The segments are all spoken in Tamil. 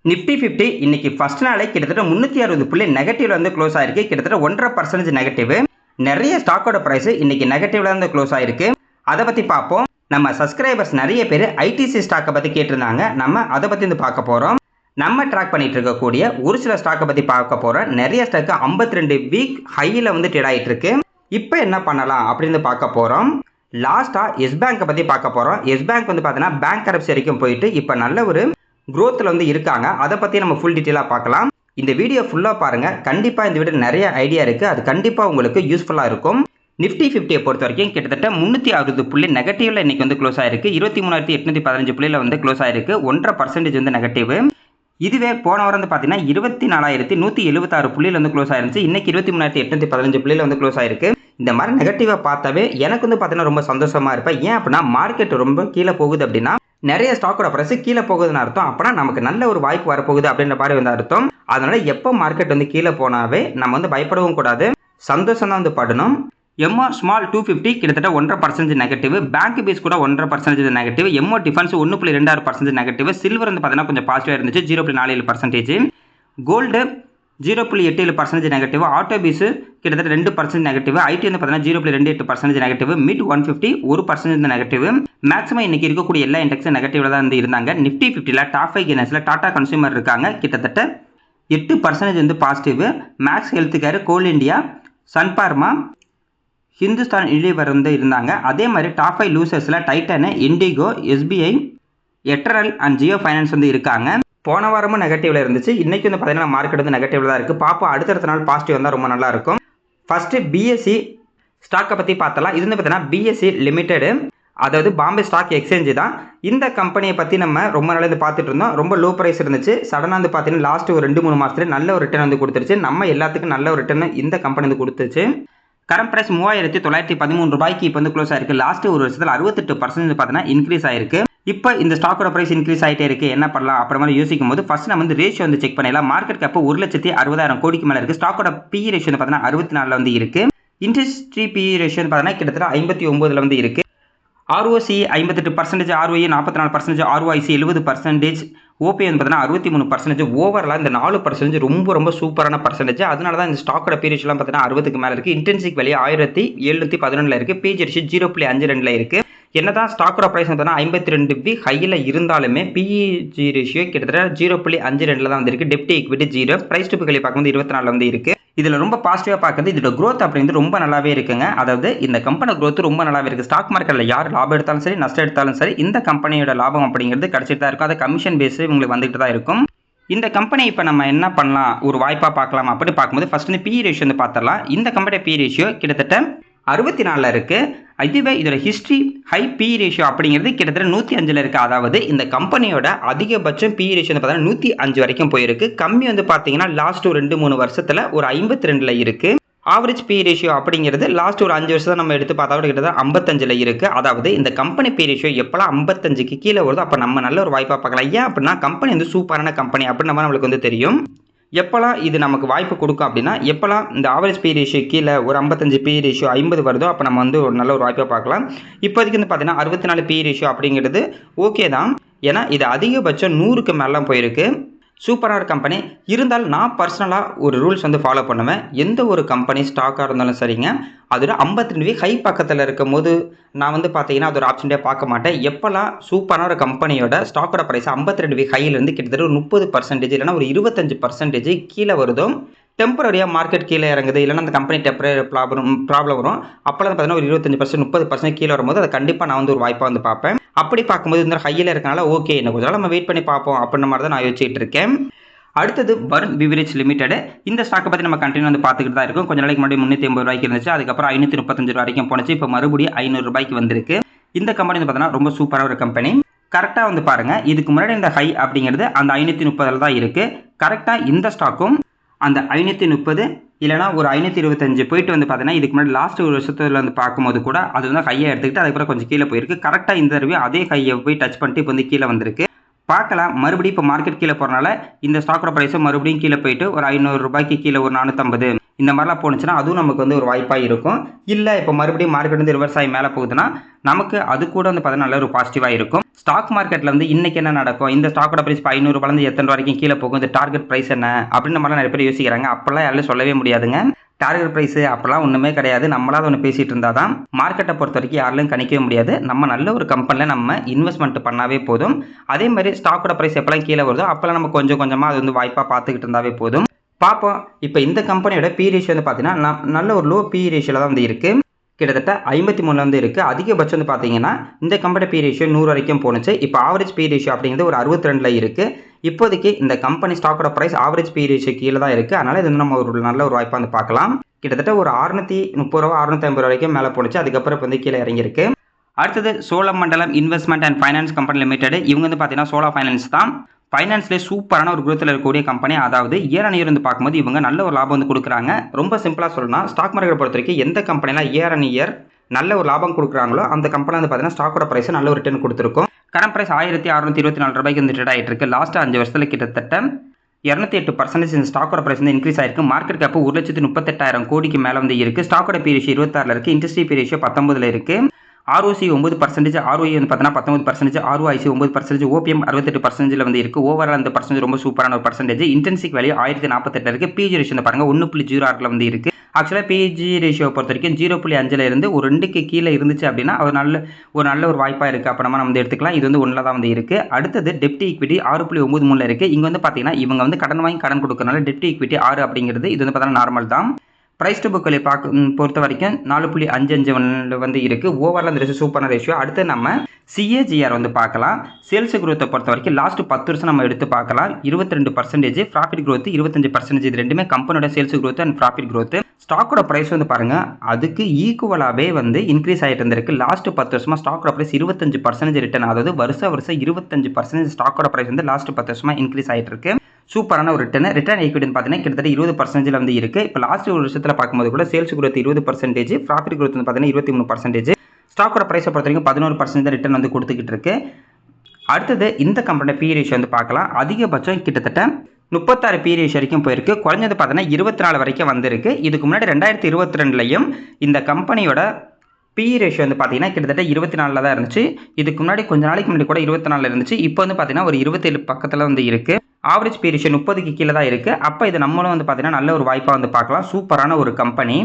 நிஃப்டி 50 இன்னைக்கு ஃபர்ஸ்ட் நாளே கிட்டத்தட்ட 360 புள்ளி நெகட்டிவ்ல வந்து க்ளோஸ் ஆயிருக்கு. கிட்டத்தட்ட 1.5% நெகட்டிவ். நிறைய ஸ்டாக்கோட பிரைஸ் இன்னைக்கு நெகட்டிவ்ல வந்து க்ளோஸ் ஆயிருக்கு. அதை பத்தி பார்ப்போம். நம்ம சப்ஸ்கிரைபர்ஸ் நிறைய பேர் ஐடிசி ஸ்டாக்கை பத்தி கேட்டிருந்தாங்க. நம்ம அதை பத்தி வந்து பார்க்க போறோம். நம்ம ட்ராக் பண்ணிட்டு இருக்கக்கூடிய ஒரு சில ஸ்டாக்கை பத்தி பார்க்க போறோம். நிறைய ஸ்டாக் 52 வீக் ஹையில வந்து ட்ரேட் ஆயிட்டு இருக்கு. இப்போ என்ன பண்ணலாம் அப்படின்னு பார்க்க போறோம். லாஸ்டா எஸ் பேங்கை பத்தி பார்க்க போறோம். எஸ் பேங்க் வந்து பார்த்தீங்கன்னா பேங்க் கரப்சி வரைக்கும் போயிட்டு இப்போ நல்ல ஒரு growthல வந்து இருக்காங்க. அதை பத்தி நம்ம ஃபுல் டீட்டெயிலாக பார்க்கலாம். இந்த வீடியோ ஃபுல்லாக பாருங்க. கண்டிப்பா இந்த வீடியோ நிறைய ஐடியா இருக்கு. அது கண்டிப்பா உங்களுக்கு யூஸ்ஃபுல்லா இருக்கும். நிஃப்டி 50 பொறுத்த வரைக்கும் கிட்டத்தட்ட 360 புள்ளி நெகட்டிவ்ல இன்னைக்கு வந்து க்ளோஸ் ஆயிருக்கு. 23,815 புள்ளியில வந்து க்ளோஸ் ஆயிருக்கு. 1.5% வந்து நெகட்டிவ். இதுவே போன வாரம் வந்து பார்த்தீங்கன்னா 24,176 புள்ளியில வந்து க்ளோஸ் ஆயிருந்துச்சு. இன்னைக்கு 23,815 புள்ளியில வந்து க்ளோஸ் ஆயிருக்கு. இந்த மாதிரி நெகட்டிவா பார்த்தாவே எனக்கு வந்து பார்த்தீங்கன்னா ரொம்ப சந்தோஷமா இருப்பேன். ஏன் அப்படின்னா மார்க்கெட் ரொம்ப கீழே போகுது அப்படின்னா நிறைய ஸ்டாக்கோட பிரைஸ் கீழே போகுதுன்னு அர்த்தம். அப்பனா நமக்கு நல்ல ஒரு வாய்ப்பு வரப்போகுது அப்படின்ற மாதிரி வந்து அர்த்தம். அதனால எப்போ மார்க்கெட் வந்து கீழே போனாவே நம்ம வந்து பயப்படவும் கூடாது, சந்தோஷம் தான் வந்து படணும். எம்ஓ ஸ்மால் 250 கிட்டத்தட்ட 1.5% நெகட்டிவ். பேங்க் பீஸ் கூட 1.5% negative. MO defence 1.26% negative. Silver வந்து பார்த்தீங்கன்னா கொஞ்சம் பாசிட்டிவா இருந்துச்சு 0.47%. Gold 0.87% negative. ஆட்டோ பீஸ் கிட்டத்தட்ட 2% நெகட்டிவ். ஐடி வந்து பார்த்தீங்கன்னா 0.28% நெகட்டிவ். Mid 150 1% negative. மேக்ஸிமம் இன்னைக்கு இருக்கக்கூடிய எல்லா இண்டெக்ஸும் நெகட்டிவ்ல தான் வந்து இருந்தாங்க. நிஃப்டி 50ல டாப் 5 கெய்னர்ஸ்ல டாடா கன்சூமர் இருக்காங்க. கிட்டத்தட்ட 8% வந்து positive. Max Health Care, Coal India, Sun Pharma, Hindustan Unilever வந்து இருந்தாங்க. அதே மாதிரி டாப் 5 லூசர்ஸ்ல Titan, Indigo, SBI, Eternal and Jio Finance வந்து இருக்காங்க. போன வாரமும் நெகட்டிவ்ல இருந்துச்சு. இன்னைக்கு வந்து பார்த்தீங்கன்னா மார்க்கெட் வந்து நெகட்டிவ்ல தான் இருக்கு. பாப்போம் அடுத்தடுத்த நாள் பாசிட்டிவ் வந்தால் ரொம்ப நல்லா இருக்கும். ஃபர்ஸ்ட் பிஎஸ்சி ஸ்டாக்கை பற்றி பார்த்தலாம். இது வந்து பார்த்தீங்கன்னா பிஎஸ்சி லிமிடெட், அதாவது பாம்பே ஸ்டாக் எக்ஸ்சேஞ்சு தான். இந்த கம்பெனியை பற்றி நம்ம ரொம்ப நாள் வந்து பார்த்துட்டு இருந்தோம். ரொம்ப லோ ப்ரைஸ் இருந்துச்சு. சடனாக வந்து பார்த்தீங்கன்னா லாஸ்ட் ஒரு 2-3 மாதத்துல நல்ல ஒரு ரிட்டர்ன் வந்து கொடுத்துருச்சு. நம்ம எல்லாத்துக்கும் நல்ல ஒரு ரிட்டர்ன் இந்த கம்பெனி வந்து கொடுத்துச்சு. கரண்ட் பிரைஸ் 3,913 ரூபாய்க்கு இப்போ வந்து க்ளோஸ் ஆயிருக்கு. லாஸ்ட் ஒரு வருஷத்தில் 68% பார்த்தீங்கன்னா இன்க்ரீஸ் ஆயிருக்கு. இப்போ இந்த ஸ்டாக்கோட பிரைஸ் இன்க்ரீஸ் ஆகிட்டே இருக்கு. என்ன பண்ணலாம் அப்புறமா யோசிக்கும் போது ஃபர்ஸ்ட் நம்ம வந்து ரேஷியோ வந்து செக் பண்ணிடலாம். மார்க்கெட் கேப் 1,60,000 கோடிக்கு மேலே இருக்கு. ஸ்டாக்கோட பிஇ ரேஷியோ வந்து பார்த்தீங்கன்னா 64 வந்து இருக்கு. இண்டஸ்ட்ரி பிஇ ரேஷியோ பார்த்தீங்கன்னா கிட்டத்தட்ட 59 வந்து இருக்கு. ஆர்ஓசி 58%, ஆர்ஓஇ 44%, ஆர்ஓஐசி 70%, ஓபி வந்து பார்த்தீங்கன்னா 63%. ஓவராலாக இந்த 4% ரொம்ப சூப்பரான பர்சன்டேஜ். அதனால தான் இந்த ஸ்டாக்கோட பீரியட்ஸ்லாம் பார்த்தீங்கன்னா 60க்கு மேலே இருக்கு. இன்டென்சிக் வேல்யூ 1711 இருக்கு. பேஜ் ரேஷியோ 0.52 இருக்கு. என்னதான் ஸ்டாக்கோட பிரைஸ் பார்த்தீங்கன்னா 52 வீக் ஹையில் இருந்தாலுமே பிஇஜி ரேஷியோ கிட்டத்தட்ட 0.52 தான் வந்து இருக்கு. டெப்ட் equity 0. Price to book value பார்க்கும்போது 24 வந்து இருக்கு. இதில் ரொம்ப பாசிட்டிவாக பார்க்குறது இதோட growth அப்படிங்கிறது ரொம்ப நல்லாவே இருக்குங்க. அதாவது இந்த கம்பெனி growth ரொம்ப நல்லாவே இருக்குது. ஸ்டாக் மார்க்கெட்டில் யார் லாபம் எடுத்தாலும் சரி நஷ்டம் எடுத்தாலும் சரி இந்த கம்பெனியோட லாபம் அப்படிங்கிறது கிடைச்சிட்டு தான் இருக்கும். அது கமிஷன் பேஸ் உங்களுக்கு வந்துட்டு தான் இருக்கும். இந்த கம்பெனி இப்போ நம்ம என்ன பண்ணலாம், ஒரு வாய்ப்பாக பார்க்கலாம் அப்படின்னு பார்க்கும்போது ஃபர்ஸ்ட் வந்து பிஇ ரேஷியோ வந்து பார்த்துடலாம். இந்த கம்பெனி பிஇ ரேஷியோ கிட்டத்தட்ட 64 இருக்கு. இதுவே இதோட ஹிஸ்ட்ரி ஹை பிஇ ரேஷியோ அப்படிங்கிறது கிட்டத்தட்ட 105 இருக்கு. அதாவது இந்த கம்பெனியோட அதிகபட்சம் பிஇ ரேஷியோ வந்து பார்த்தீங்கன்னா 105 வரைக்கும் போயிருக்கு. கம்மி வந்து பார்த்தீங்கன்னா லாஸ்ட் ஒரு 2-3 வருஷத்துல ஒரு 52 இருக்கு. ஆவரேஜ் பிஇ ரேஷியோ அப்படிங்கிறது லாஸ்ட் ஒரு 5 வருஷம் நம்ம எடுத்து பார்த்தா கூட கிட்டத்தட்ட 55 இருக்கு. அதாவது இந்த கம்பெனி பிஇ ரேஷியோ எப்பெல்லாம் 55க்கு கீழே வருதோ அப்போ நம்ம நல்ல ஒரு வாய்ப்பாக பார்க்கலாம். ஏன் அப்படின்னா கம்பெனி வந்து சூப்பரான கம்பெனி அப்படின்னு நம்மளுக்கு வந்து தெரியும். எப்போல்லாம் இது நமக்கு வாய்ப்பு கொடுக்கும் அப்படின்னா எப்போல்லாம் இந்த ஆவரேஜ் பிஇ ரேஷியோ கீழே ஒரு 55 பிஇ ரேஷியோ 50 வருதோ அப்போ நம்ம வந்து ஒரு நல்ல ஒரு வாய்ப்பை பார்க்கலாம். இப்போதைக்கு வந்து பார்த்தீங்கன்னா 64 பிஇ ரேஷியோ அப்படிங்கிறது ஓகே தான். ஏன்னா இது அதிகபட்சம் 100க்கு மேலாம் போயிருக்கு. சூப்பரான கம்பெனி. இருந்தாலும் நான் பர்சனலாக ஒரு ரூல்ஸ் வந்து ஃபாலோ பண்ணுவேன். எந்த ஒரு கம்பெனி ஸ்டாக்காக இருந்தாலும் சரிங்க, அதோட 52 வீக் ஹை பக்கத்தில் இருக்கும் போது நான் வந்து பார்த்தீங்கன்னா அது ஒரு ஆப்ஷன்டே பார்க்க மாட்டேன். எப்போல்லாம் சூப்பரான ஒரு கம்பெனியோட ஸ்டாக்கோட ப்ரைஸ் 52 வீக் ஹையிலேருந்து கிட்டத்தட்ட ஒரு 30% இல்லைனா ஒரு 25% கீழே வருதோ, டெம்பரரியாக மார்க்கெட் கீழே இறங்குது இல்லைனா அந்த கம்பெனி டெம்பரரி ப்ராப்ளம் வரும். அப்போல்லாம் பார்த்தீங்கன்னா ஒரு 25% 30% கீழே வரும்போது அதை கண்டிப்பாக நான் வந்து ஒரு வாய்ப்பாக வந்து பார்ப்பேன். அப்படி பார்க்கும்போது இந்த ஹையில் இருக்கனால ஓகே இன்னும் கொஞ்சம் நாள் நம்ம வெயிட் பண்ணி பார்ப்போம் அப்படின்ற மாதிரி தான் நான் யோசிச்சுட்டு இருக்கேன். அடுத்தது வருண் பிவரேஜ் லிமிடெட். இந்த ஸ்டாக்கை பற்றி நம்ம கண்டினியூ வந்து பார்த்துக்கிட்டு தான் இருக்கும். கொஞ்ச நாளைக்கு முன்னாடி 380 ரூபாய்க்கு இருந்துச்சு. அதுக்கப்புறம் 535 வரைக்கும் போனச்சு. இப்போ மறுபடியும் 500 ரூபாய்க்கு வந்திருக்கு. இந்த கம்பெனி வந்து பார்த்தீங்கன்னா ரொம்ப சூப்பரான ஒரு கம்பெனி. கரெக்டாக வந்து பாருங்க, இதுக்கு முன்னாடி இந்த ஹை அப்படிங்கிறது அந்த 530 தான் இருக்கு. கரெக்டாக இந்த ஸ்டாக்கும் அந்த 530 இல்லைனா ஒரு 525 போயிட்டு வந்து பார்த்தீங்கன்னா இதுக்கு முன்னாடி லாஸ்ட் ஒரு வருஷத்துல வந்து பார்க்கும்போது கூட அது வந்து ஹையை எடுத்துக்கிட்டு அதுக்கப்புறம் கொஞ்சம் கீழே போயிருக்கு. கரெக்டாக இந்த தடவை அதே ஹையை போய் டச் பண்ணிட்டு இப்போ வந்து கீழே வந்திருக்கு. பார்க்கலாம் மறுபடியும் இப்போ மார்க்கெட் கீழே போகிறனால இந்த ஸ்டாக்கோட ப்ரைஸும் மறுபடியும் கீழே போயிட்டு ஒரு 500 ரூபாய்க்கு கீழே ஒரு 450 இந்த மாதிரிலாம் போணுச்சுன்னா அதுவும் நமக்கு வந்து ஒரு வாய்ப்பாக இருக்கும். இல்லை இப்போ மறுபடியும் மார்க்கெட் வந்து ரிவர்ஸ் ஆகி மேலே போகுதுன்னா நமக்கு அது கூட வந்து பார்த்தீங்கன்னா நல்ல ஒரு பாசிட்டிவாக இருக்கும். ஸ்டாக் மார்க்கெட்டில் வந்து இன்றைக்கி என்ன நடக்கும், இந்த ஸ்டாக்கோட ப்ரைஸ் இப்போ 500 ரூபாயிலேருந்து எத்தனை ரூபா வரைக்கும் கீழே போகும், இந்த டார்கெட் ப்ரைஸ் என்ன அப்படின்னு நம்மளாம் நிறைய பேர் யோசிக்கிறாங்க. அப்போல்லாம் யாரும் சொல்லவே முடியாதுங்க. டார்கெட் ப்ரைஸு அப்போல்லாம் ஒன்றுமே கிடையாது. நம்மளாவது ஒன்று பேசிகிட்டு இருந்தால் தான் மார்க்கெட்டை பொறுத்த வரைக்கும் யாராலும் கணிக்கவே முடியாது. நம்ம நல்ல ஒரு கம்பெனியில் நம்ம இன்வெஸ்ட்மெண்ட் பண்ணாவே போதும். அதே மாதிரி ஸ்டாக்கோட ப்ரைஸ் எப்போல்லாம் கீழே வருதோ அப்போல்லாம் நம்ம கொஞ்சம் கொஞ்சமாக அது வந்து வாய்ப்பாக பார்த்துக்கிட்டு இருந்தாவே போதும். பார்ப்போம். இப்போ இந்த கம்பெனியோட பி ரேஷியோ வந்து பார்த்தீங்கன்னா நல்ல ஒரு லோ பி ரேஷியோவில் தான் வந்து இருக்குது. கிட்டத்தட்ட 53 வந்து இருக்குது. அதிகபட்சம் வந்து பார்த்தீங்கன்னா இந்த கம்பெனி பி ரேஷியோ 100 வரைக்கும் போணுச்சு. இப்போ ஆவரேஜ் பி ரேஷியோ அப்படிங்கிறது ஒரு 62 இருக்குது. இப்போதைக்கு இந்த கம்பெனி ஸ்டாக்கோட ப்ரைஸ் ஆவரேஜ் பி ரேஷியோ கீழே தான் இருக்குது. அதனால் இது வந்து நம்ம ஒரு நல்ல ஒரு வாய்ப்பாக வந்து பார்க்கலாம். கிட்டத்தட்ட ஒரு 630 ரூபா 650 வரைக்கும் மேலே போணுச்சு. அதுக்கப்புறம் இப்போ வந்து கீழே இறங்கியிருக்கு. அடுத்தது Cholamandalam investment and finance company limited. இவங்க வந்து பார்த்தீங்கன்னா சோழா ஃபைனான்ஸ் தான். ஃபைனான்ஸ்லேயே சூப்பரான ஒரு குரோத்தில் இருக்கக்கூடிய கம்பெனி. அதாவது இயர் அண்ட் இயர் வந்து பார்க்கும்போது இவங்க நல்ல ஒரு லாபம் வந்து கொடுக்குறாங்க. ரொம்ப சிம்பிளாக சொல்லணும், ஸ்டாக் மார்க்கெட் பொறுத்த வரைக்கும் எந்த கம்பெனிலாம் இயர் அண்ட் இயர் நல்ல ஒரு லாபம் கொடுக்குறாங்களோ அந்த கம்பெனி வந்து பார்த்தீங்கன்னா ஸ்டாக்கோட ப்ரைஸ் நல்ல ஒரு ரிட்டர்ன் கொடுத்துருக்கும். கரண்ட் ப்ரைஸ் 1624 ரூபாய்க்கு வந்து ட்ரேட் ஆகிட்டு இருக்கு. லாஸ்ட் 5 வருஷத்தில் கிட்டத்தட்ட 208% இந்த ஸ்டாக்கோட ப்ரைஸ் வந்து இன்க்ரீஸ் ஆயிருக்கு. மார்க்கெட் கேப் 1,38,000 கோடிக்கு மேலே வந்து இருக்குது. ஸ்டாக்கோட பி ரேஷியோ 26 இருக்குது. இண்டஸ்ட்ரி பி ரேஷியோ 19 இருக்குது. ஆர்ஓசி 9%, ROE வந்து பார்த்தீங்கன்னா 19%, ROIC 9%, OPM 68% வந்து இருக்குது. ஓவரால் அந்த பர்சன்டேஜ் ரொம்ப சூப்பரான ஒரு பர்சன்டேஜ். இன்டென்சிக் வேல்யூ 1048 இருக்குது. பிஜி ரேஷியோ வந்து பாருங்கள் 1.06 வந்து இருக்குது. ஆக்சுவலாக பிஜி ரேஷியோ பொறுத்த வரைக்கும் 0.5 இருந்து ஒரு 2க்கு கீழே இருந்துச்சு அப்படின்னா அது நல்ல ஒரு வாய்ப்பாக இருக்குது. அப்போ நம்ம வந்து எடுத்துக்கலாம். இது வந்து 1 தான் வந்து இருக்குது. அடுத்தது டெப்ட் ஈக்விட்டி 6.93 இருக்குது. இங்கே வந்து பார்த்தீங்கன்னா இவங்க வந்து கடன் வாங்கி கடன் கொடுக்கறனால டெப்ட் ஈக்விட்டி 6 அப்படிங்கிறது இது வந்து பார்த்தீங்கன்னா நார்மல் தான். ப்ரைஸ் டு புக் வேல்யூ பொறுத்த வரைக்கும் 4.55 வந்து இருக்குது. ஓவரால் அந்த ரேஷியோ சூப்பரான ரேஷியோ. அடுத்து நம்ம சிஏஜிஆர் வந்து பார்க்கலாம். சேல்ஸ் குரோத்தை பொறுத்த வரைக்கும் லாஸ்ட் 10 வருஷம் நம்ம எடுத்து பார்க்கலாம். 22%, ப்ராஃபிட் growth 25%. இது ரெண்டுமே கம்பெனியோட sales growth and profit growth. ஸ்டாக்கோட ப்ரைஸ் வந்து பாருங்க அதுக்கு ஈக்குவலாகவே வந்து இன்க்ரீஸ் ஆகிட்டு இருந்திருக்கு. லாஸ்ட் 10 வருஷமா ஸ்டாக்கோட ப்ரைஸ் 25% ரிட்டர்ன், அதாவது வருஷம் 25% ஸ்டாக்கோட ப்ரைஸ் வந்து லாஸ்ட் 10 வருஷமா இன்க்ரீஸ் ஆகிட்டு இருக்கு. சூப்பரான ஒரு ரிட்டர்ன் ஈக்விட்டி பார்த்தீங்கன்னா கிட்டத்தட்ட 20% வந்து இருக்குது. இப்போ லாஸ்ட் ஒரு வருஷத்தில் பார்க்கும்போது கூட சேல்ஸ் growth 20%, ப்ராஃபிட் growth வந்து பார்த்தீங்கன்னா 23%. ஸ்டாக்கோட ப்ரைஸை பொறுத்த வரைக்கும் 11% ரிட்டர்ன் வந்து கொடுத்துக்கிட்டு இருக்கு. அடுத்தது இந்த கம்பெனியோட பி ரேஷியோ வந்து பார்க்கலாம். அதிகபட்சம் கிட்டத்தட்ட 36 பி ரேஷியோ வரைக்கும் போயிருக்கு. குறைஞ்சது பார்த்தீங்கன்னா 24 வரைக்கும் வந்திருக்கு. இதுக்கு முன்னாடி 2022லையும் இந்த கம்பெனியோட பி ரேஷியோ வந்து பார்த்தீங்கன்னா கிட்டத்தட்ட 24 தான் இருந்துச்சு. இதுக்கு முன்னாடி கொஞ்ச நாளைக்கு முன்னாடி கூட 24 இருந்துச்சு. இப்போ வந்து பார்த்தீங்கன்னா ஒரு 27 பக்கத்தில் வந்து இருக்குது. ஆவரேஜ் பி ரேஷியோ 30க்கு கீழே தான் இருக்குது. அப்போ இது நம்மளும் வந்து பார்த்தீங்கன்னா நல்ல ஒரு வாய்ப்பாக வந்து பார்க்கலாம். சூப்பரான ஒரு கம்பெனி.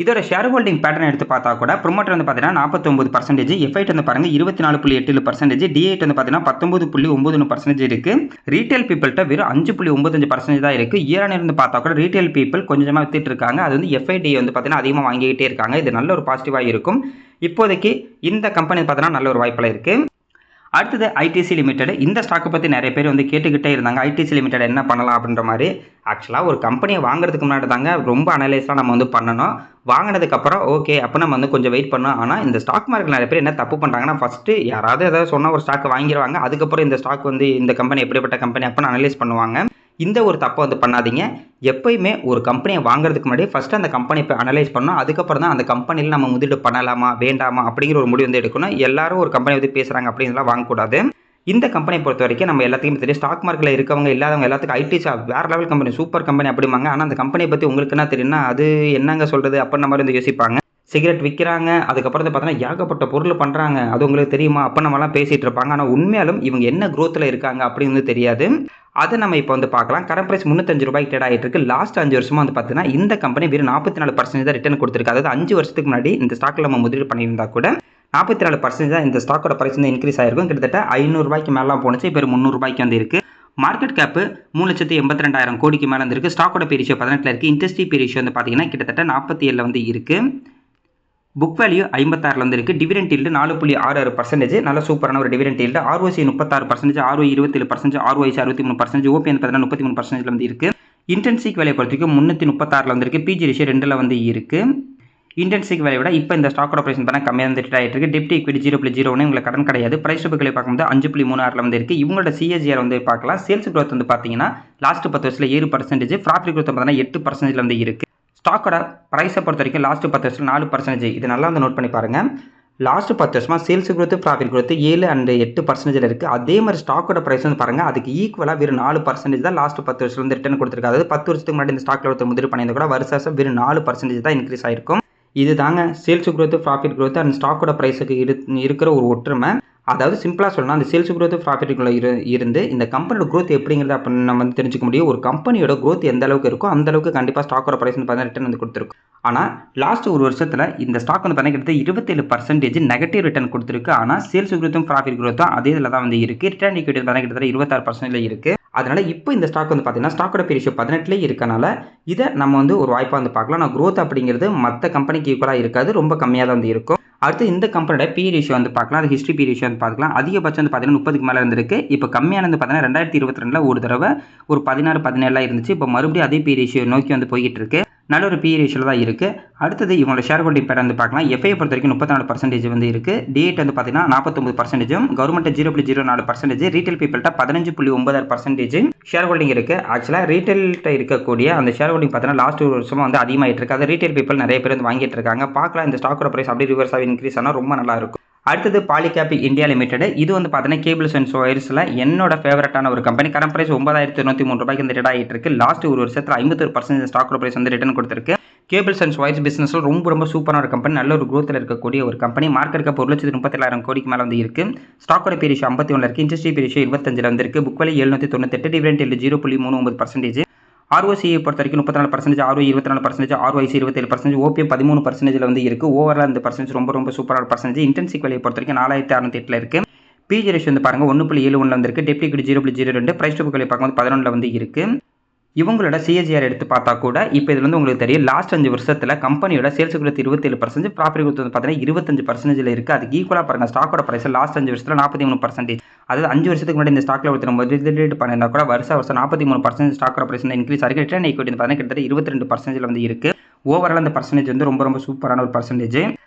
இதோட ஷேர் ஹோல்டிங் பேட்டர்ன் எடுத்து பார்த்தா கூட ப்ரொமோட்டர் வந்து பார்த்தீங்கன்னா 49%, எஃப்ஐட் வந்து பாருங்கள் 24.7%, டிஐட் வந்து பார்த்தீங்கன்னா 19.91% இருக்குது. ரீட்டைல் பீப்பிள்கிட்ட வெறும் 5.95% தான் இருக்குது. இயரான இருந்து பார்த்தா கூட ரீட்டைல் பீப்பிள் கொஞ்சமாக வித்துட்டு இருக்காங்க. அது வந்து எஃப்ஐடி வந்து பார்த்தீங்கன்னா அதிகமாக வாங்கிக்கிட்டே இருக்காங்க. இது நல்ல ஒரு பாசிட்டிவாக இருக்கும். இப்போதைக்கு இந்த கம்பெனி பார்த்தீங்கன்னா நல்ல ஒரு வாய்ப்பில் இருக்குது. அடுத்தது ஐடிசி லிமிடெட். இந்த ஸ்டாக்கை பற்றி நிறைய பேர் வந்து கேட்டுக்கிட்டே இருந்தாங்க. ஐடிசி லிமிடெட் என்ன பண்ணலாம் அப்படின்ற மாதிரி. ஆக்சுவலாக ஒரு கம்பெனியை வாங்குறதுக்கு முன்னாடி தாங்க ரொம்ப அனலைஸ்லாம் நம்ம வந்து பண்ணணும். வாங்கினதுக்கப்புறம் ஓகே அப்போ நம்ம வந்து கொஞ்சம் வெயிட் பண்ணோம். ஆனால் இந்த ஸ்டாக் மார்க்கெட் நிறைய பேர் என்ன தப்பு பண்ணுறாங்கன்னா ஃபஸ்ட்டு யாராவது ஏதாவது சொன்னால் ஒரு ஸ்டாக்கை வாங்கிடுவாங்க. அதுக்கப்புறம் இந்த ஸ்டாக் வந்து இந்த கம்பெனி எப்படிப்பட்ட கம்பெனி அப்போன்னு அனலைஸ் பண்ணுவாங்க. இந்த ஒரு தப்பை வந்து பண்ணாதீங்க. எப்பயுமே ஒரு கம்பெனியை வாங்குறதுக்கு முன்னாடி ஃபஸ்ட்டு அந்த கம்பெனியை போய் அனலைஸ் பண்ணணும். அதுக்கப்புறம் தான் அந்த கம்பெனியில் நம்ம முதலீடு பண்ணலாமா வேண்டாமா அப்படிங்கிற ஒரு முடிவு வந்து எடுக்கணும். எல்லாரும் ஒரு கம்பெனி வந்து பேசுகிறாங்க அப்படின்லாம் வாங்கக்கூடாது. இந்த கம்பெனியை பொறுத்த வரைக்கும் நம்ம எல்லாத்தையும் தெரியும். ஸ்டாக் மார்க்கெட்டில் இருக்கவங்க இல்லாதவங்க எல்லாத்துக்கும் ஐடி வேறு லெவல் கம்பெனி, சூப்பர் கம்பெனி அப்படிம்பாங்க. ஆனால் அந்த கம்பெனியை பற்றி உங்களுக்கு என்ன தெரியும்னா அது என்னங்க சொல்கிறது அப்படின்ற மாதிரி வந்து யோசிப்பாங்க. சிகரெட் விற்கிறாங்க, அதுக்கப்புறம் வந்து பார்த்தீங்கன்னா ஏகப்பட்ட பொருள் பண்ணுறாங்க, அது உங்களுக்கு தெரியுமா அப்போ நம்மலாம் பேசிகிட்டு இருப்பாங்க. ஆனால் உண்மையாலும் இவங்க என்ன க்ரோத்தில் இருக்காங்க அப்படின்னு தெரியாது. அதை நம்ம இப்போ வந்து பார்க்கலாம். கரண்ட் ப்ரைஸ் 305 ரூபாய்க்கு ட்ரேட் ஆகிட்டு இருக்கு. லாஸ்ட் 5 வருஷமாக வந்து பார்த்தீங்கன்னா இந்த கம்பெனி வெறும் 44% தான் ரிட்டர்ன் கொடுத்துருக்கு. அதாவது 5 வருஷத்துக்கு முன்னாடி இந்த ஸ்டாக்கில் நம்ம முதலீடு பண்ணியிருந்தா கூட 44% தான் இந்த ஸ்டாக்கோட ப்ரைஸ் வந்து இன்க்ரீஸ் ஆகிருக்கும். கிட்டத்தட்ட 500 ரூபாய்க்கு மேலாம் போணுச்சு. இப்போ 300 ரூபாய்க்கு வந்து இருக்குது. மார்க்கெட் கேப்பு 3,82,000 கோடிக்கு மேலே வந்துருக்கு. ஸ்டாக்கோட பி ரேஷியோ 18 இருக்குது. இண்டஸ்ட்ரி பி ரேஷியோ வந்து பார்த்தீங்கன்னா கிட்டத்தட்ட 47 வந்து இருக்குது. புக் வேல்யூ 56 வந்து இருக்குது. டிவிடெண்ட் ஈல்டு 4.66%, நல்ல சூப்பரான ஒரு dividend yield. ROC 36%, ROE 27%, ROIC 63%, OPM 33% வந்து இருக்குது. இன்டென்சிக் வேலையை பொறுத்த வரைக்கும் 336 வந்து இருக்குது. பிஜி ரேஷியோ 2 வந்து இருக்குது. இன்டென்சிக் வேலையை விட இப்போ இந்த ஸ்டாக்கோட ப்ரைஸ் பார்த்தா கம்மியாக வந்து ட்ரேட் ஆகிட்டு இருக்குது. டெப்ட் ஈக்விட்டி 0.01, உங்களுக்கு கடன் கிடையாது. ப்ரைஸ் டு புக் வேல்யூ பார்க்கும்போது 5.36 வந்து இருக்குது. இவங்களோட சிஏஜிஆர் வந்து பார்க்கலாம். சேல்ஸ் growth வந்து பார்த்தீங்கன்னா லாஸ்ட் 10 வருஷத்தில் 7%, ப்ராஃபிட் growth பார்த்தீங்கன்னா 8% வந்து இருக்குது. ஸ்டாக்கோட ப்ரைஸை பொறுத்த வரைக்கும் லாஸ்ட் 10 வருஷத்தில் 4%. இது நல்லா வந்து நோட் பண்ணி பாருங்கள். லாஸ்ட் 10 வருஷமா sales growth, profit growth 7 and 8% இருக்குது. அதே மாதிரி ஸ்டாக்கோட ப்ரைஸ் வந்து பாருங்கள், அதுக்கு ஈக்குவலாக வெறும் 4% தான் லாஸ்ட் 10 வருஷத்துல வந்து ரிட்டர்ன் கொடுத்துருக்கு. அதாவது 10 வருஷத்துக்கு முன்னாடி இந்த ஸ்டாக்ல ஒருத்தர் முதலீடு பண்ணியிருந்தா கூட வருஷம் வெறும் 4% தான் இன்க்ரீஸ் ஆயிருக்கும். இது தாங்க sales growth, profit growth and ஸ்டாக்கோட ப்ரைஸுக்கு இருக்கிற ஒரு ஒற்றுமை. அதாவது சிம்பிளாக சொல்லணும், அந்த சேல்ஸ் growth, ப்ராஃபிட்டுக்குள்ள இருந்து இந்த கம்பெனியோட growth எப்படிங்கிறது அப்படின்னு நம்ம வந்து தெரிஞ்சுக்க முடியும். ஒரு கம்பெனியோட growth எந்த அளவுக்கு இருக்கோ அந்த அளவுக்கு கண்டிப்பாக ஸ்டாக்கோட ப்ரைஸ் வந்து பார்த்தீங்கன்னா ரிட்டர்ன் வந்து கொடுத்துருக்கும். ஆனால் லாஸ்ட் ஒரு வருஷத்தில் இந்த ஸ்டாக் வந்து பார்த்தீங்கன்னா 27% நெகட்டிவ் ரிட்டர்ன் கொடுத்துருக்கு. ஆனால் சேல்ஸ் growth, ப்ராஃபிட் growth அதே இதில் தான் வந்து இருக்குது. ரிட்டர்ன் ஈக்விட்டி வந்து கிட்டத்தட்ட 26% இருக்குது. அதனால இப்போ இந்த ஸ்டாக் வந்து பார்த்தீங்கன்னா ஸ்டாக்கோட ரேஷியோ 18 இருக்கனால இதை நம்ம வந்து ஒரு வாய்ப்பாக வந்து பார்க்கலாம். நான் growth அப்படிங்கிறது மற்ற கம்பெனிக்கு ஈக்குவலாக இருக்காது, ரொம்ப கம்மியாக தான் வந்து இருக்கும். அடுத்து இந்த கம்பெனியோட பி ரேஷியோ வந்து பார்க்கலாம். அது ஹிஸ்ட்ரி பி ரேஷியோ வந்து பார்க்கலாம். அதிகபட்சம் வந்து பார்த்தீங்கன்னா 30க்கு மேலே இருந்திருக்கு. இப்போ கம்மியானது பார்த்தீங்கன்னா 2022 ஒரு தடவை ஒரு 16, 17 இருந்துச்சு. இப்போ மறுபடியும் அதே பி ரேஷியோ நோக்கி வந்து போய்கிட்டு இருக்கு. நல்ல ஒரு பி ரேஷியோவில் தான் இருக்குது. அடுத்தது இவங்களோட ஷேர் ஹோல்டிங் பேர் வந்து பார்க்கலாம். எஃப்ஐ பொறுத்த வரைக்கும் 34% வந்து இருக்குது. டிஏட் வந்து பார்த்தீங்கன்னா 49%, கவர்மெண்ட் 0.04%, ரீட்டைல் பீப்பிள்கிட்ட 15.96% ஷேர் ஹோல்டிங் இருக்குது. ஆக்சுவலாக ரீட்டைல்கிட்ட இருக்கக்கூடிய அந்த ஷேர் ஹோல்டிங் பார்த்தீங்கன்னா லாஸ்ட் ஒரு வருஷமாக வந்து அதிகமாகிட்டு இருக்குது. அது ரீட்டைல் பீப்பிள் நிறைய பேர் வந்து வாங்கிட்டு இருக்காங்க. பார்க்கலாம் இந்த ஸ்டாக்கோட ப்ரைஸ் அப்படியே ரிவர்ஸாக இன்க்ரீஸ் ஆனால் ரொம்ப நல்லா இருக்கும். அடுத்தது பாலிகேப் இந்தியா லிமிடெட். இது வந்து பார்த்தீங்கன்னா கேபிள்ஸ் அண்ட் ஒயர்ஸில் என்னோட ஃபேவரட்டான ஒரு கம்பெனி. கரண்ட் ப்ரைஸ் 9,93 ரூபாய்க்கு வந்து ரிட்டர்ன் ஆகிட்டு இருக்கு. லாஸ்ட் ஒரு வருஷத்தில் 51% ஸ்டாக்கோட ப்ரைஸ் வந்து ரிட்டர்ன் கொடுத்துருக்கு. கேபிள்ஸ் அண்ட் ஒயர்ஸ் பிசினஸில் ரொம்ப சூப்பரான ஒரு கம்பெனி, நல்ல ஒரு growthல இருக்கக்கூடிய ஒரு கம்பெனி. மார்க்கெட் கேப் 1,37,000 கோடிக்கு மேலே வந்து இருக்குது. ஸ்டாக்கோட பி ரேஷியோ 51 இருக்குது. இண்டஸ்ட்ரி பி ரேஷியோ 25 வந்து இருக்குது. Book value 798, dividend 0.39%. ROCE பொறுத்த வரைக்கும் 34%, ROE 24%, ROIC 27%, OPM 13% வந்து இருக்குது. ஓவரால் இந்த பர்சன்டேஜ் ரொம்ப சூப்பரான பர்சன்டேஜ். இன்டென்சிக் வேல்யூ பொறுத்த வரைக்கும் 4,608 இருக்குது. பிஜி ரேஷியோ வந்து பாருங்கள் 1.71 வந்து இருக்குது. டெப்ட் equity 0.02, price to book value பார்க்கும்போது 11 வந்து இருக்குது. இவங்களோட சிஏஜிஆர் எடுத்து பார்த்தா கூட இப்போ இதில் வந்து உங்களுக்கு தெரியும் லாஸ்ட் 5 வருஷத்தில் கம்பெனியோட சேல்ஸ் growth 27%, ப்ராஃபிட் growth வந்து பார்த்தீங்கன்னா 25% இருக்குது. அதுக்கு ஈக்குவலாக பாருங்கள் ஸ்டாக்கோட ப்ரைஸ் லாஸ்ட் 5 வருஷத்தில் 43%. அதாவது 5 வருஷத்துக்கு முன்னாடி இந்த ஸ்டாக்ல ஒருத்தர் முதலீடு பண்ணியிருந்தா கூட வருஷம் 43% ஸ்டாக்கோட ப்ரைஸ் வந்து இன்க்ரீஸ் ஆகிருக்கு. ரிட்டர்ன் ஈக்விட்டி வந்து பார்த்தீங்கன்னா கிட்டத்தட்ட 22% வந்து இருக்குது. ஓவரால் அந்த பர்சன்டேஜ் வந்து ரொம்ப சூப்பரான ஒரு பர்சன்டேஜ்.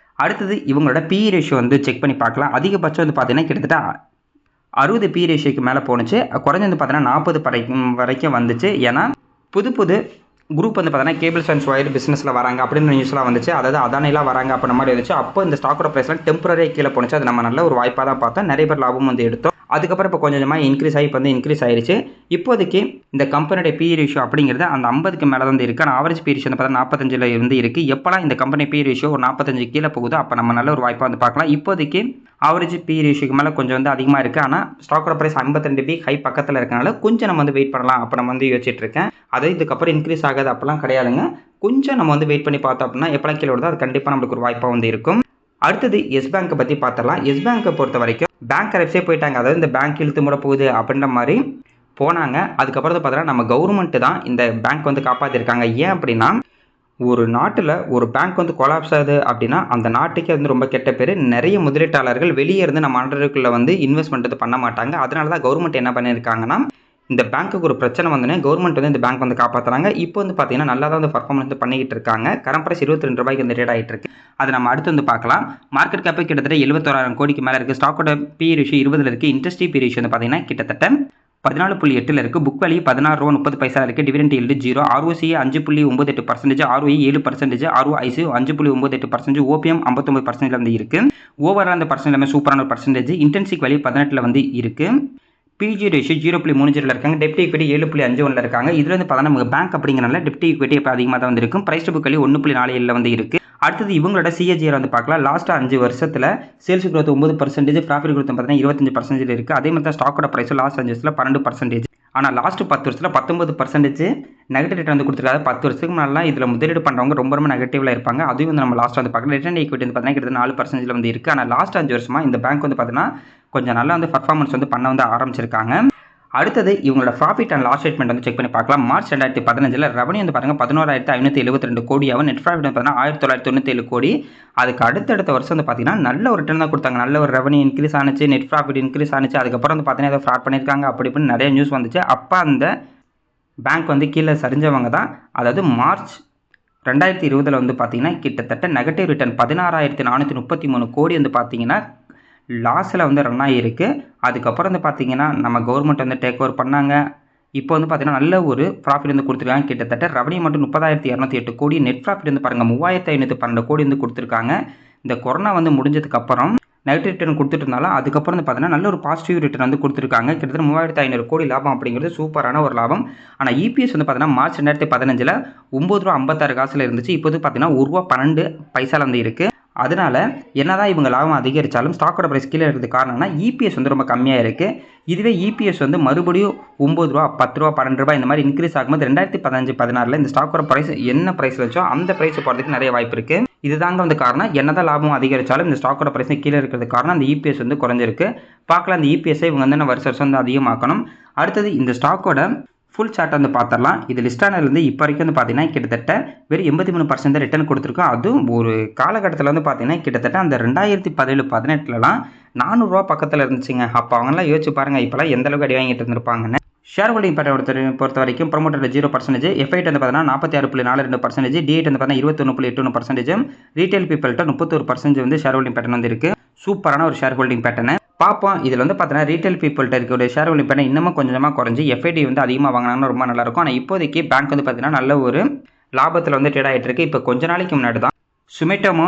அடுத்தது இவங்களோட பி ரேஷியோ வந்து செக் பண்ணி பார்க்கலாம். அதிகபட்சம் வந்து பார்த்தீங்கன்னா கிட்டத்தட்ட 60 பி ரேஷியோக்கு மேலே போணுச்சு. குறைஞ்சு வந்து பார்த்தீங்கன்னா 40 வரைக்கும் வந்துச்சு. ஏன்னா புது குரூப் வந்து பார்த்தீங்கன்னா கேபிள்ஸ் அண்ட் ஒயர் பிஸ்னஸில் வராங்க அப்படின்னு நியூஸ்லாம் வந்துச்சு. அதாவது அதானிலாம் வராங்க அப்படின்ற மாதிரி இருந்துச்சு. அப்போ இந்த ஸ்டாக்கோட ப்ரைஸ்லாம் டெம்பரரியாக கீழே போணுச்சு. அது நம்ம நல்ல ஒரு வாய்ப்பாக தான் பார்த்தோம். நிறைய பேர் லாபம் வந்து எடுத்தோம். அதுக்கப்புறம் இப்போ கொஞ்சமாக இன்க்ரீஸ் ஆகி இப்போ வந்து இன்க்ரீஸ் ஆயிடுச்சு. இப்போதைக்கு இந்த கம்பெனியோட பி ரேஷியோ அப்படிங்கிறது அந்த 50க்கு மேலே வந்து இருக்குது. ஆனால் ஆவரேஜ் பி ரேஷியோ வந்து பார்த்தீங்கன்னா 45 வந்து இருக்குது. எப்போலாம் இந்த கம்பெனி பி ரேஷியோ ஒரு 45 கீழே போகுதோ அப்போ நம்ம நல்ல ஒரு வாய்ப்பாக வந்து பார்க்கலாம். இப்போதைக்கு ஆவரேஜ் பி ரேஷியோக்கு மேலே கொஞ்சம் வந்து அதிகமாக இருக்குது. ஆனால் ஸ்டாக்கோட ப்ரைஸ் 52 பி ஹை பக்கத்தில் இருக்கனால கொஞ்சம் நம்ம வந்து வெயிட் பண்ணலாம் அப்போ நம்ம வந்து யோசிச்சுட்டு இருக்கேன். அது இதுக்கப்புறம் இன்க்ரீஸ் ஆகாது அப்போலாம் கிடையாதுங்க. கொஞ்சம் நம்ம வந்து வெயிட் பண்ணி பார்த்தோம் அப்படின்னா எப்போலாம் கீழே வருதோ அது கண்டிப்பாக நம்மளுக்கு ஒரு வாய்ப்பாக வந்து இருக்கும். அடுத்தது எஸ் பேங்கை பற்றி பார்த்துடலாம். எஸ் பேங்கை பொறுத்த வரைக்கும் பேங்க் கரெக்டே போயிட்டாங்க. அதாவது இந்த பேங்க் இழுத்து மூட போகுது அப்படின்ற மாதிரி போனாங்க. அதுக்கப்புறம் பார்த்தீங்கன்னா நம்ம கவர்மெண்ட் தான் இந்த பேங்க் வந்து காப்பாற்றிருக்காங்க. ஏன் அப்படின்னா ஒரு நாட்டில் ஒரு பேங்க் வந்து கொலாப்ஸ் ஆகுது அப்படின்னா அந்த நாட்டுக்கே வந்து ரொம்ப கெட்ட பேர். நிறைய முதலீட்டாளர்கள் வெளியே இருந்து நம்ம நாட்டுக்குள்ளே வந்து இன்வெஸ்ட்மெண்ட் பண்ண மாட்டாங்க. அதனால தான் கவர்மெண்ட் என்ன பண்ணியிருக்காங்கன்னா இந்த பேங்க்குக்கு ஒரு பிரச்சனை வந்தோடனே கவர்மெண்ட் வந்து இந்த பேங்க் வந்து காப்பாற்றுறாங்க. இப்போ வந்து பார்த்தீங்கன்னா நல்லா தான் வந்து பர்ஃபார்மன்ஸ் வந்து பண்ணிக்கிட்டு இருக்காங்க. கரண்ட் ப்ரைஸ் 22 ரூபாய்க்கு வந்து ரேட் ஆகிட்டு இருக்கு. அது நம்ம அடுத்து வந்து பார்க்கலாம். மார்க்கெட் கேப்பே கிட்டத்தட்ட 71,000 கோடிக்கு மேலே இருக்குது. ஸ்டாக்கோட பி ரேஷியோ 20 இருக்குது. இண்டஸ்ட்ரி பி ரேஷியோ வந்து பார்த்தீங்கன்னா கிட்டத்தட்ட 14.8 இருக்குது. புக் வேல்யூ 16.30 ரூபா இருக்குது. Dividend yield 0, ROCE 5.98%, ROE 7%, ROIC 5.98%, OPM 59% வந்து இருக்குது. ஓவரால் அந்த பர்சன்டேஜ் எல்லாமே சூப்பரான ஒரு பர்சன்டேஜ். இன்டென்சிக் வேல்யூ 18 வந்து இருக்குது. பிஜி ரேஷியோ 0.30 இருக்காங்க. டெப்ட் ஈக்விட்டி 7.51 இருக்காங்க. இதுல வந்து பார்த்தா நமக்கு பேங்க் அப்படிங்கிறனால டெப்ட் ஈக்விட்டி இப்போ அதிகமாக தான் வந்து இருக்கும். பிரைஸ் டு புக் வேல்யூ 1.47 வந்து இருக்குது. அடுத்தது இவங்களோட சிஏஜிஆர் வந்து பார்க்கலாம். லாஸ்ட் 5 வருஷத்தில் சேல்ஸ் growth 9%, ப்ராஃபிட் growth பார்த்தீங்கன்னா 25% இருக்குது. அதே மாதிரி தான் ஸ்டாக்கோட ப்ரைஸ் லாஸ்ட் 5 வருஷத்தில் 12%. ஆனால் லாஸ்ட் 10 வருஷத்தில் 19% நெகட்டிவ் ரிட்டர்ன் வந்து கொடுத்துருக்காங்க. 10 வருஷத்துக்கு முன்னாடிலாம் இதில் முதலீடு பண்ணுறவங்க ரொம்ப நெகட்டிவ்ல இருப்பாங்க. அதுவும் வந்து நம்ம லாஸ்ட் வந்து பார்க்கலாம். ரிட்டர்ன் ஈக்விட்டி வந்து பார்த்தீங்கன்னா கிட்டத்தட்ட 4% வந்து இருக்குது. ஆனால் லாஸ்ட் 5 வருஷமாக இந்த பேங்க் வந்து பார்த்தீங்கன்னா கொஞ்சம் நல்லா வந்து பர்ஃபார்மன்ஸ் வந்து பண்ண வந்து ஆரம்பிச்சிருக்காங்க. அடுத்தது இவங்களோட ப்ராஃபிட் அண்ட் லாஸ் ஸ்டேட்மெண்ட் வந்து செக் பண்ணி பார்க்கலாம். மார்ச் 2015 ரெவன்யூ வந்து பாருங்க 11,572 கோடியாகவும், நெட் ப்ராஃபிட் வந்து பார்த்தீங்கன்னா 1,997 கோடி. அதுக்கு அடுத்த வருஷம் வந்து பார்த்தீங்கன்னா நல்ல ஒரு ரிட்டர்ன் தான் கொடுத்தாங்க. நல்ல ஒரு ரெவன்யூ இன்க்ரீஸ் ஆனிச்சு, நெட் ப்ராஃபிட் இன்க்ரீஸ் ஆனிச்சு. அதுக்கப்புறம் வந்து பார்த்தீங்கன்னா ஏதோ ஃப்ராட் பண்ணியிருக்காங்க அப்படி இப்படின்னு நிறைய நியூஸ் வந்துச்சு. அப்போ அந்த பேங்க் வந்து கீழே சரிஞ்சவங்க தான். அதாவது மார்ச் 2020 வந்து பார்த்தீங்கன்னா கிட்டத்தட்ட நெகட்டிவ் ரிட்டர்ன் 16,433 கோடி வந்து பார்த்தீங்கன்னா லாஸில் வந்து ரன் ஆகியிருக்கு. அதுக்கப்புறம் வந்து பார்த்தீங்கன்னா நம்ம கவர்மெண்ட் வந்து டேக் ஓவர் பண்ணாங்க. இப்போ வந்து பார்த்தீங்கன்னா நல்ல ஒரு ப்ராஃபிட் வந்து கொடுத்துருக்காங்க. கிட்டத்தட்ட ரெவன்யூ மட்டும் 30,208 கோடி, நெட் ப்ராஃபிட் வந்து பாருங்கள் 3,512 கோடி வந்து கொடுத்துருக்காங்க. இந்த கொரோனா வந்து முடிஞ்சதுக்கப்புறம் நெகட்டிவ் ரிட்டர்ன் கொடுத்துட்டு இருந்தாலும் அதுக்கப்புறம் வந்து பார்த்தீங்கன்னா நல்ல ஒரு பாசிட்டிவ் ரிட்டர்ன் வந்து கொடுத்துருக்காங்க. கிட்டத்தட்ட 3500 கோடி லாபம் அப்படிங்கிறது சூப்பரான ஒரு லாபம். ஆனால் இபிஎஸ் வந்து பார்த்தீங்கன்னா மார்ச் 2015 ₹9.56 இருந்துச்சு. இப்போது பார்த்தீங்கன்னா ₹1.12 வந்து இருக்குது. அதனால என்னதான் இவங்க லாபம் அதிகரித்தாலும் ஸ்டாக்கோட பிரைஸ் கீழே இருக்கிறதுக்கு காரணம்னா இபிஎஸ் வந்து ரொம்ப கம்மியாக இருக்குது. இதுவே இபிஎஸ் வந்து மறுபடியும் ₹9, ₹10, ₹12 இந்த மாதிரி இன்க்ரீஸ் ஆகும்போது 2015-16 இந்த ஸ்டாக்கோட பிரைஸ் என்ன பிரைஸ் வச்சோ அந்த பிரைஸ் போகிறதுக்கு நிறைய வாய்ப்பு இருக்குது. இதுதாங்க வந்து காரணம். என்னதான் லாபம் அதிகரித்தாலும் இந்த ஸ்டாக்கோட பிரைஸ் கீழே இருக்கிறதுக்கு காரணம் அந்த இபிஎஸ் வந்து குறைஞ்சிருக்கு. பார்க்கலாம் அந்த இபிஎஸ்ஸை இவங்க வந்து வருஷம் வருஷம் வந்து அதிகமாக்கணும். அடுத்தது இந்த ஸ்டாக்கோட ஃபுல் சார்ட் வந்து பார்த்துடலாம். இது லிஸ்ட் ஆனதுலேருந்து இப்போ வரைக்கும் வந்து பார்த்தீங்கன்னா கிட்டத்தட்ட வெறும் 83% ரிட்டர்ன் கொடுத்துருக்கோம். அதுவும் ஒரு காலகட்டத்தில் வந்து பார்த்தீங்கன்னா கிட்டத்தட்ட அந்த 2017-18 ₹400 பக்கத்தில் இருந்துச்சுங்க. அப்போ அவங்களாம் யோசிச்சு பாருங்கள் இப்போலாம் எந்த அளவுக்கு அடி வாங்கிட்டு இருந்திருப்பாங்கன்னு. ஷேர் ஹோல்டிங் பேட்டர்ன் பொறுத்த வரைக்கும் ப்ரொமோட்டர் 0%, எஃப்ஐட் வந்து பார்த்தீங்கன்னா 46.42%, டிஐட் வந்து பார்த்தீங்கன்னா 21.81%, ரீட்டைல் பீப்பிள்கிட்ட 31% வந்து ஷேர் ஹோல்டிங் பேட்டர்ன் வந்து இருக்குது. சூப்பரான ஒரு ஷேர் ஹோல்டிங் பேட்டர்னு பார்ப்போம். இதில் வந்து பார்த்தீங்கன்னா ரீட்டைல் பீப்பிள்கிட்ட இருக்கக்கூடிய ஷேர் ஹோல்டிங் பேட்டர்ன் இன்னமும் கொஞ்சமாக குறைஞ்சி எஃப்ஐடி வந்து அதிகமாக வாங்கினாங்கன்னா ரொம்ப நல்லாயிருக்கும். ஆனால் இப்போதைக்கு பேங்க் வந்து பார்த்தீங்கன்னா நல்ல ஒரு லாபத்தில் வந்து ட்ரேட் ஆகிட்டு இருக்கு. இப்போ கொஞ்ச நாளைக்கு முன்னாடி தான் சுமிட்டோமோ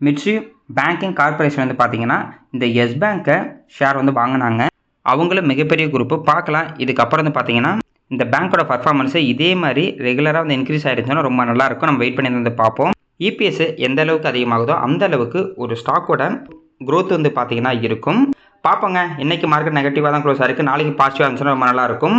மிட்ஸு பேங்கிங் கார்பரேஷன் வந்து பார்த்தீங்கன்னா இந்த எஸ் பேங்கை ஷேர் வந்து வாங்கினாங்க. அவங்களும் மிகப்பெரிய குரூப்பு. பார்க்கலாம் இதுக்கப்புறம் வந்து பார்த்தீங்கன்னா இந்த பேங்க்கோட பர்ஃபார்மன்ஸை இதே மாதிரி ரெகுலராக வந்து இன்க்ரீஸ் ஆகிடுச்சுன்னா ரொம்ப நல்லாயிருக்கும். நம்ம வெயிட் பண்ணி வந்து பார்ப்போம். இபிஎஸ் எந்த அளவுக்கு அதிகமாகுதோ அந்த அளவுக்கு ஒரு ஸ்டாக்கோட growth வந்து பார்த்தீங்கன்னா இருக்கும். பார்ப்போங்க. இன்றைக்கி மார்க்கெட் நெகட்டிவாக தான் க்ளோஸ் ஆகிருக்கு. நாளைக்கு பாசிட்டிவாக இருந்துச்சுன்னா ரொம்ப நல்லாயிருக்கும்.